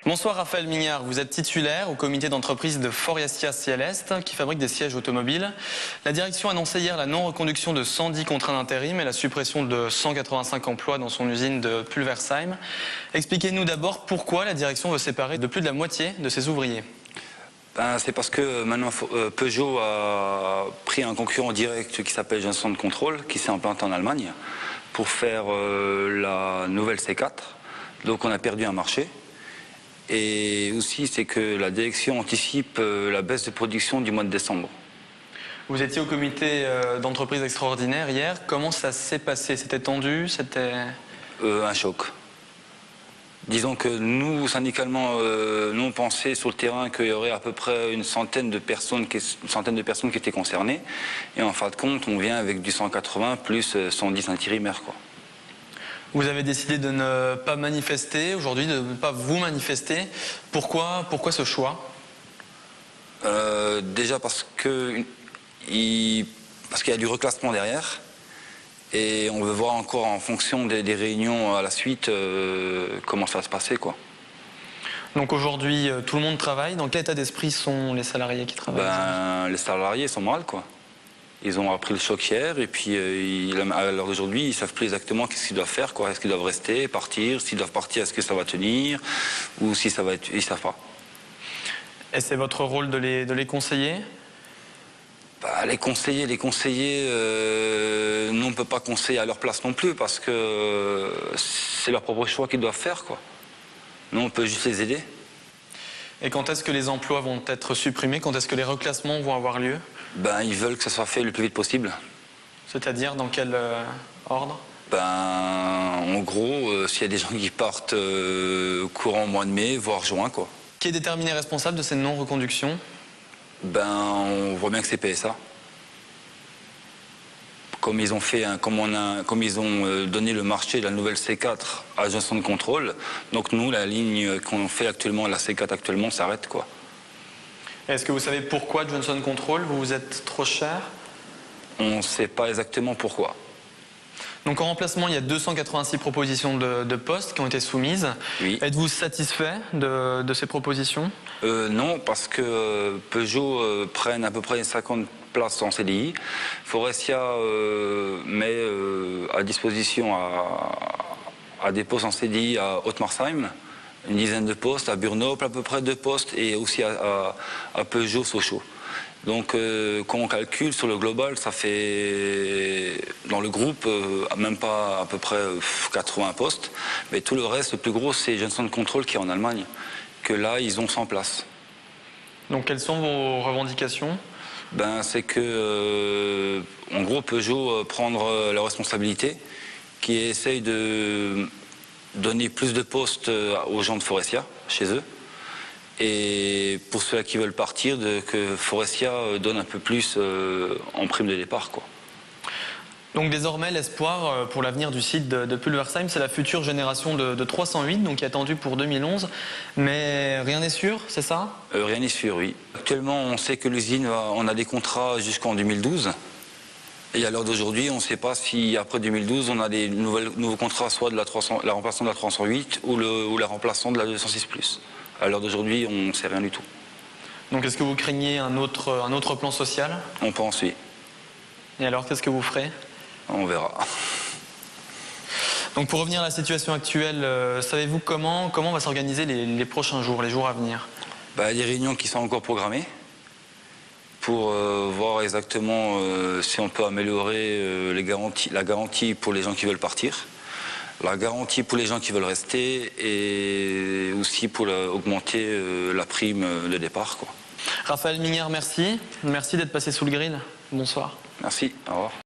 Bonsoir Raphaël Mignard, vous êtes titulaire au comité d'entreprise de Faurecia Ciel-Est qui fabrique des sièges automobiles. La direction annonçait hier la non-reconduction de 110 contrats d'intérim et la suppression de 185 emplois dans son usine de Pulversheim. Expliquez-nous d'abord pourquoi la direction veut séparer de plus de la moitié de ses ouvriers. C'est parce que maintenant Peugeot a pris un concurrent direct qui s'appelle Johnson Control, qui s'est implanté en Allemagne, pour faire la nouvelle C4. Donc on a perdu un marché. Et aussi, c'est que la direction anticipe la baisse de production du mois de décembre. Vous étiez au comité d'entreprise extraordinaire hier. Comment ça s'est passé? C'était tendu? C'était un choc. Disons que nous, syndicalement, nous on pensait sur le terrain qu'il y aurait à peu près une centaine de personnes qui étaient concernées. Et en fin de compte, on vient avec du 180 plus 110 intérimaires, quoi. Vous avez décidé de ne pas manifester aujourd'hui, de ne pas vous manifester. Pourquoi ce choix? Déjà parce qu'il y a du reclassement derrière. Et on veut voir encore en fonction des réunions à la suite comment ça va se passer, quoi. Donc aujourd'hui, tout le monde travaille. Dans quel état d'esprit sont les salariés qui travaillent? Les salariés sont mal, quoi. Ils ont appris le choc hier et puis à l'heure d'aujourd'hui, ils ne savent plus exactement qu'est-ce qu'ils doivent faire, quoi. Est-ce qu'ils doivent rester, partir? S'ils doivent partir, est-ce que ça va tenir? Ou si ça va être... Ils ne savent pas. Et c'est votre rôle de les conseiller? Les conseiller, nous on ne peut pas conseiller à leur place non plus parce que c'est leur propre choix qu'ils doivent faire, quoi. Nous on peut juste les aider. Et quand est-ce que les emplois vont être supprimés? Quand est-ce que les reclassements vont avoir lieu? Ils veulent que ça soit fait le plus vite possible. C'est-à-dire dans quel ordre? En gros, s'il y a des gens qui partent courant mois de mai, voire juin, quoi. Qui est déterminé responsable de ces non-reconductions? On voit bien que c'est PSA. Comme ils ont donné le marché de la nouvelle C4 à Johnson Control, donc nous, la ligne qu'on fait actuellement, la C4 actuellement, s'arrête, quoi. Est-ce que vous savez pourquoi Johnson Control? Vous êtes trop cher? On ne sait pas exactement pourquoi. Donc en remplacement, il y a 286 propositions de postes qui ont été soumises. Oui. Êtes-vous satisfait de ces propositions? Non, parce que Peugeot prenne à peu près 50 places en CDI. Faurecia met à disposition à des postes en CDI à Haute-Marsheim, une dizaine de postes, à Burnop à peu près 2 postes et aussi à Peugeot Sochaux. Donc quand on calcule sur le global, ça fait dans le groupe même pas à peu près 80 postes. Mais tout le reste, le plus gros, c'est Johnson Control qui est en Allemagne, que là, ils ont 100 places. Donc quelles sont vos revendications? C'est que, en gros, Peugeot prendre la responsabilité, qui essaye de donner plus de postes aux gens de Faurecia, chez eux. Et pour ceux qui veulent partir, que Faurecia donne un peu plus en prime de départ, quoi. Donc désormais, l'espoir pour l'avenir du site de Pulversheim, c'est la future génération de 308, donc qui est attendue pour 2011. Mais rien n'est sûr, c'est ça? Rien n'est sûr, oui. Actuellement, on sait que l'usine, on a des contrats jusqu'en 2012. Et à l'heure d'aujourd'hui, on ne sait pas si après 2012, on a des nouveaux contrats, soit de la remplaçant de la 308 ou la remplaçant de la 206+. À l'heure d'aujourd'hui, on ne sait rien du tout. Donc est-ce que vous craignez un autre plan social? On pense, oui. Et alors, qu'est-ce que vous ferez? On verra. Donc pour revenir à la situation actuelle, savez-vous comment va s'organiser les prochains jours, les jours à venir? Il y a des réunions qui sont encore programmées pour voir exactement si on peut améliorer la garantie pour les gens qui veulent partir, la garantie pour les gens qui veulent rester et aussi pour augmenter la prime de départ, quoi. Raphaël Mignard, merci. Merci d'être passé sous le grill. Bonsoir. Merci, au revoir.